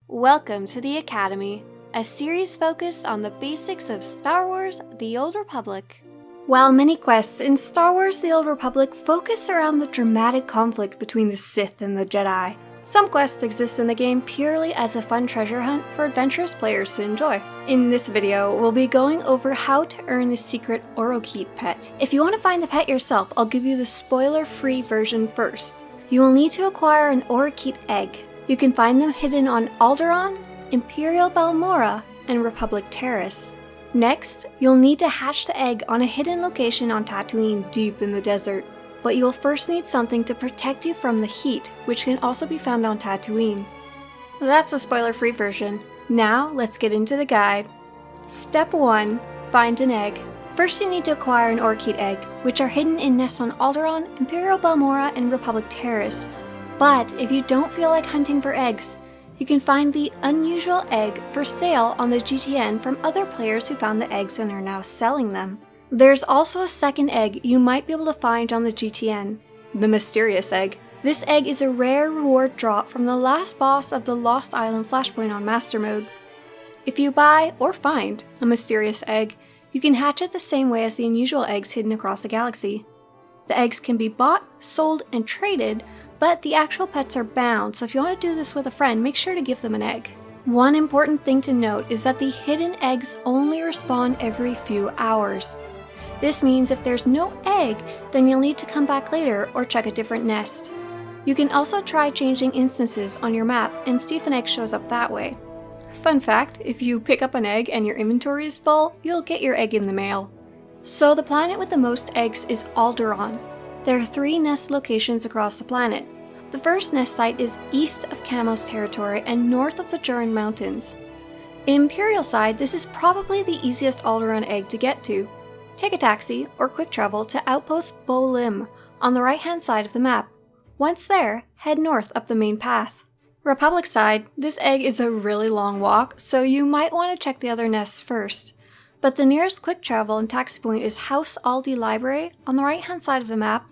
Welcome to the Academy, a series focused on the basics of Star Wars: The Old Republic. While many quests in Star Wars: The Old Republic focus around the dramatic conflict between the Sith and the Jedi, some quests exist in the game purely as a fun treasure hunt for adventurous players to enjoy. In this video, we'll be going over how to earn the secret Orokeet pet. If you want to find the pet yourself, I'll give you the spoiler-free version first. You will need to acquire an Orokeet egg. You can find them hidden on Alderaan, Imperial Balmorra, and Republic Taris. Next, you'll need to hatch the egg on a hidden location on Tatooine deep in the desert. But you'll first need something to protect you from the heat, which can also be found on Tatooine. That's the spoiler-free version. Now, let's get into the guide. Step 1. Find an egg. First, you need to acquire an Orokeet egg, which are hidden in nests on Alderaan, Imperial Balmorra, and Republic Taris. But if you don't feel like hunting for eggs, you can find the unusual egg for sale on the GTN from other players who found the eggs and are now selling them. There's also a second egg you might be able to find on the GTN, the mysterious egg. This egg is a rare reward drop from the last boss of the Lost Island Flashpoint on Master Mode. If you buy or find a mysterious egg, you can hatch it the same way as the unusual eggs hidden across the galaxy. The eggs can be bought, sold, and traded, but the actual pets are bound, so if you want to do this with a friend, make sure to give them an egg. One important thing to note is that the hidden eggs only respawn every few hours. This means if there's no egg, then you'll need to come back later or check a different nest. You can also try changing instances on your map and see if an egg shows up that way. Fun fact, if you pick up an egg and your inventory is full, you'll get your egg in the mail. So the planet with the most eggs is Alderaan. There are 3 nest locations across the planet. The first nest site is east of Kaamos Territory and north of the Jurin Mountains. In Imperial Side, this is probably the easiest Alderaan egg to get to. Take a taxi or quick travel to Outpost Bolim on the right-hand side of the map. Once there, head north up the main path. Republic Side, this egg is a really long walk, so you might want to check the other nests first. But the nearest quick travel and taxi point is House Aldi Library on the right-hand side of the map,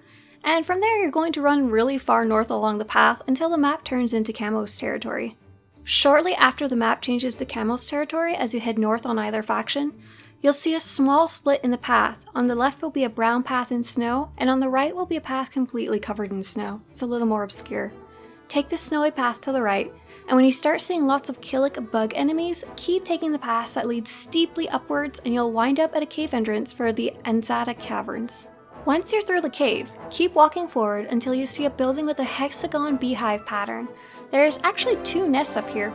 and from there you're going to run really far north along the path until the map turns into Kaamos Territory. Shortly after the map changes to Kaamos Territory as you head north on either faction, you'll see a small split in the path. On the left will be a brown path in snow, and on the right will be a path completely covered in snow. It's a little more obscure. Take the snowy path to the right, and when you start seeing lots of Killik bug enemies, keep taking the paths that lead steeply upwards and you'll wind up at a cave entrance for the Anzada Caverns. Once you're through the cave, keep walking forward until you see a building with a hexagon beehive pattern. There's actually 2 nests up here.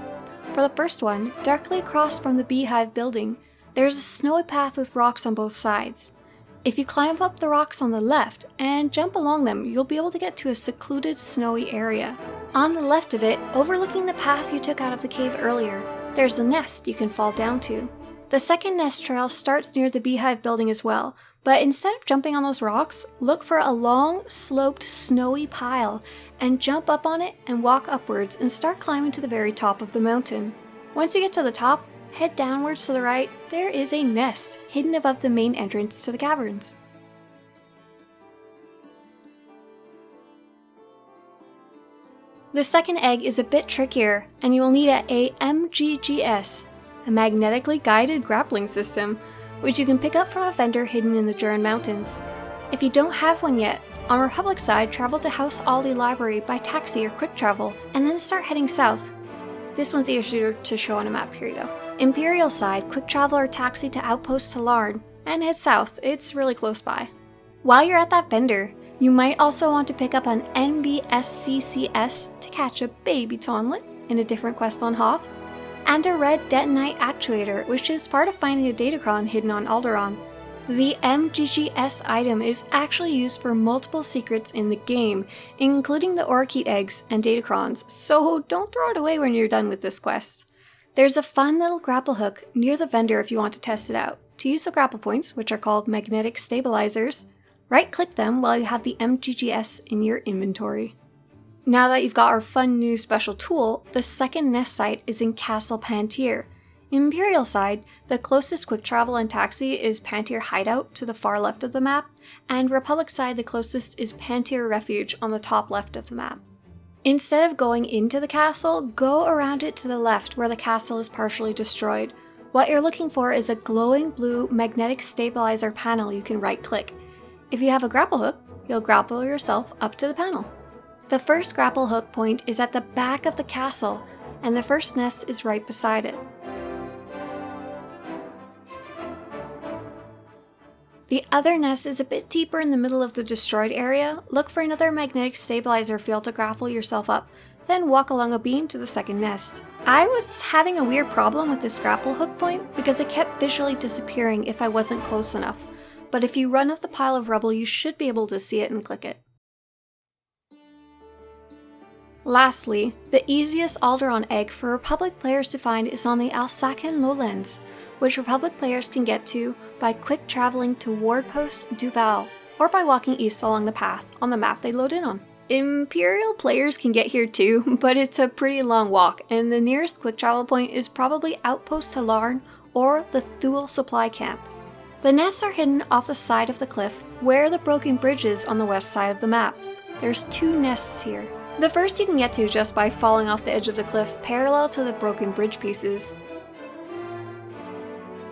For the first one, directly across from the beehive building, there's a snowy path with rocks on both sides. If you climb up the rocks on the left and jump along them, you'll be able to get to a secluded snowy area. On the left of it, overlooking the path you took out of the cave earlier, there's a nest you can fall down to. The second nest trail starts near the beehive building as well, but instead of jumping on those rocks, look for a long, sloped, snowy pile and jump up on it and walk upwards and start climbing to the very top of the mountain. Once you get to the top, head downwards to the right. There is a nest hidden above the main entrance to the caverns. The second egg is a bit trickier, and you will need a MGGS, a magnetically guided grappling system, which you can pick up from a vendor hidden in the Jurin Mountains. If you don't have one yet, on Republic Side, travel to House Aldi Library by taxi or quick travel, and then start heading south. This one's easier to show on a map, here you go. Imperial Side, quick travel or taxi to Outpost Talarn, and head south, it's really close by. While you're at that vendor, you might also want to pick up an NBSCCS to catch a baby tonlet in a different quest on Hoth, and a red detonite actuator, which is part of finding a datacron hidden on Alderaan. The MGGS item is actually used for multiple secrets in the game, including the Orokeet eggs and datacrons, so don't throw it away when you're done with this quest. There's a fun little grapple hook near the vendor if you want to test it out. To use the grapple points, which are called magnetic stabilizers, right-click them while you have the MGGS in your inventory. Now that you've got our fun new special tool, the second nest site is in Castle Panteer. In Imperial Side, the closest quick travel and taxi is Panteer Hideout to the far left of the map, and Republic Side the closest is Panteer Refuge on the top left of the map. Instead of going into the castle, go around it to the left where the castle is partially destroyed. What you're looking for is a glowing blue magnetic stabilizer panel you can right-click. If you have a grapple hook, you'll grapple yourself up to the panel. The first grapple hook point is at the back of the castle, and the first nest is right beside it. The other nest is a bit deeper in the middle of the destroyed area. Look for another magnetic stabilizer field to grapple yourself up, then walk along a beam to the second nest. I was having a weird problem with this grapple hook point because it kept visually disappearing if I wasn't close enough, but if you run up the pile of rubble you should be able to see it and click it. Lastly, the easiest Alderaan egg for Republic players to find is on the Alsakan Lowlands, which Republic players can get to by quick traveling to Ward Post Duval, or by walking east along the path on the map they load in on. Imperial players can get here too, but it's a pretty long walk, and the nearest quick travel point is probably Outpost Alderaan or the Thule supply camp. The nests are hidden off the side of the cliff, where the broken bridge is on the west side of the map. There's 2 nests here. The first you can get to just by falling off the edge of the cliff parallel to the broken bridge pieces.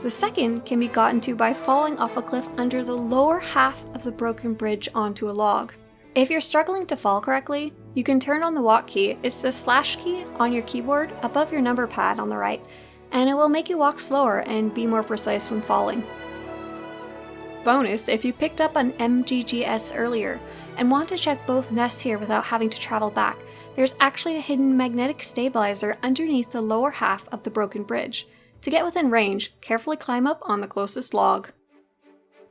The second can be gotten to by falling off a cliff under the lower half of the broken bridge onto a log. If you're struggling to fall correctly, you can turn on the walk key. It's the slash key on your keyboard above your number pad on the right, and it will make you walk slower and be more precise when falling. Bonus, if you picked up an MGGS earlier and want to check both nests here without having to travel back, there's actually a hidden magnetic stabilizer underneath the lower half of the broken bridge. To get within range, carefully climb up on the closest log.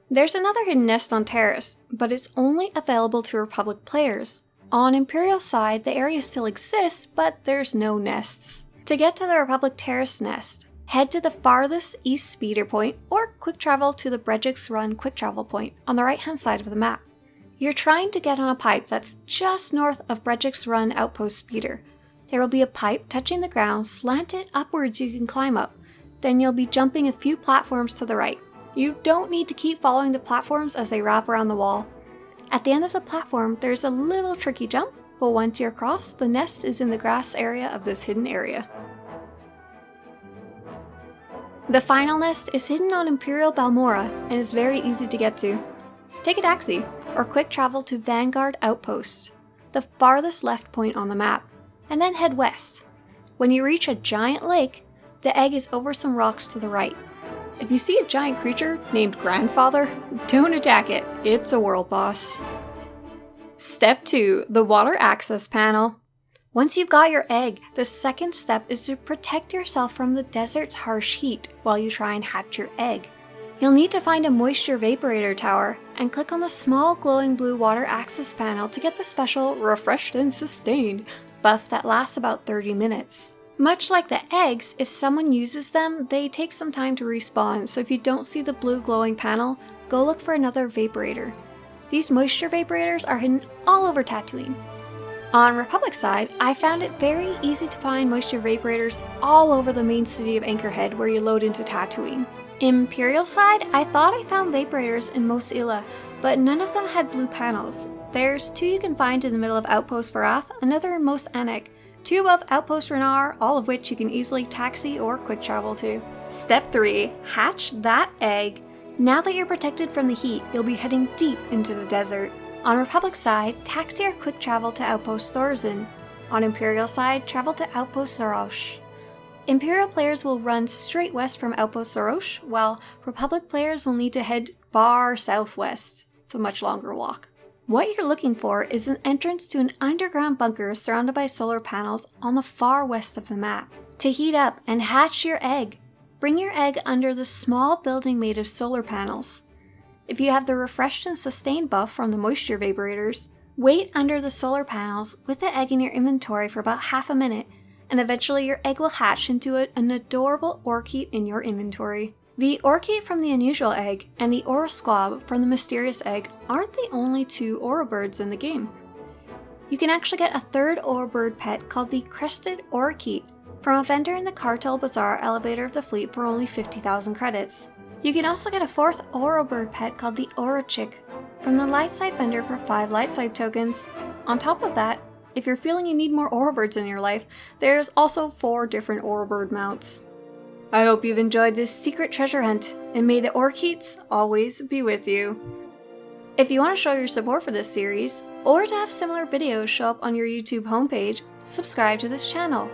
There's another hidden nest on Taris, but it's only available to Republic players. On Imperial Side, the area still exists, but there's no nests. To get to the Republic Taris nest, head to the farthest east speeder point or quick travel to the Brejik's Run quick travel point on the right hand side of the map. You're trying to get on a pipe that's just north of Brejik's Run outpost speeder. There will be a pipe touching the ground slanted upwards you can climb up. Then you'll be jumping a few platforms to the right. You don't need to keep following the platforms as they wrap around the wall. At the end of the platform, there's a little tricky jump, but once you're across, the nest is in the grass area of this hidden area. The final nest is hidden on Imperial Balmorra and is very easy to get to. Take a taxi, or quick travel to Vanguard Outpost, the farthest left point on the map, and then head west. When you reach a giant lake, the egg is over some rocks to the right. If you see a giant creature named Grandfather, don't attack it, it's a world boss. Step 2, the water access panel. Once you've got your egg, the second step is to protect yourself from the desert's harsh heat while you try and hatch your egg. You'll need to find a moisture vaporator tower and click on the small glowing blue water access panel to get the special Refreshed and Sustained buff that lasts about 30 minutes. Much like the eggs, if someone uses them, they take some time to respawn, so if you don't see the blue glowing panel, go look for another vaporator. These moisture vaporators are hidden all over Tatooine. On Republic side, I found it very easy to find moisture vaporators all over the main city of Anchorhead where you load into Tatooine. Imperial side, I thought I found vaporators in Mos Ila, but none of them had blue panels. There's 2 you can find in the middle of Outpost Varath, another in Mos Anek, 2 above Outpost Renar, all of which you can easily taxi or quick travel to. Step 3, hatch that egg. Now that you're protected from the heat, you'll be heading deep into the desert. On Republic side, taxi or quick travel to Outpost Thorzin. On Imperial side, travel to Outpost Zarosh. Imperial players will run straight west from Outpost Zarosh, while Republic players will need to head far southwest. It's a much longer walk. What you're looking for is an entrance to an underground bunker surrounded by solar panels on the far west of the map. To heat up and hatch your egg, bring your egg under the small building made of solar panels. If you have the Refreshed and Sustained buff from the moisture vaporators, wait under the solar panels with the egg in your inventory for about half a minute, and eventually your egg will hatch into an adorable Orokeet in your inventory. The Orokeet from the unusual egg and the Oro Squab from the mysterious egg aren't the only 2 Oro Birds in the game. You can actually get a third Oro Bird pet called the Crested Orokeet from a vendor in the Cartel Bazaar elevator of the fleet for only 50,000 credits. You can also get a 4th Oro Bird pet called the Oro Chick from the Lightside vendor for 5 Lightside tokens. On top of that, if you're feeling you need more Oro Birds in your life, there's also 4 different Oro Bird mounts. I hope you've enjoyed this secret treasure hunt, and may the Orokeets always be with you. If you want to show your support for this series, or to have similar videos show up on your YouTube homepage, subscribe to this channel.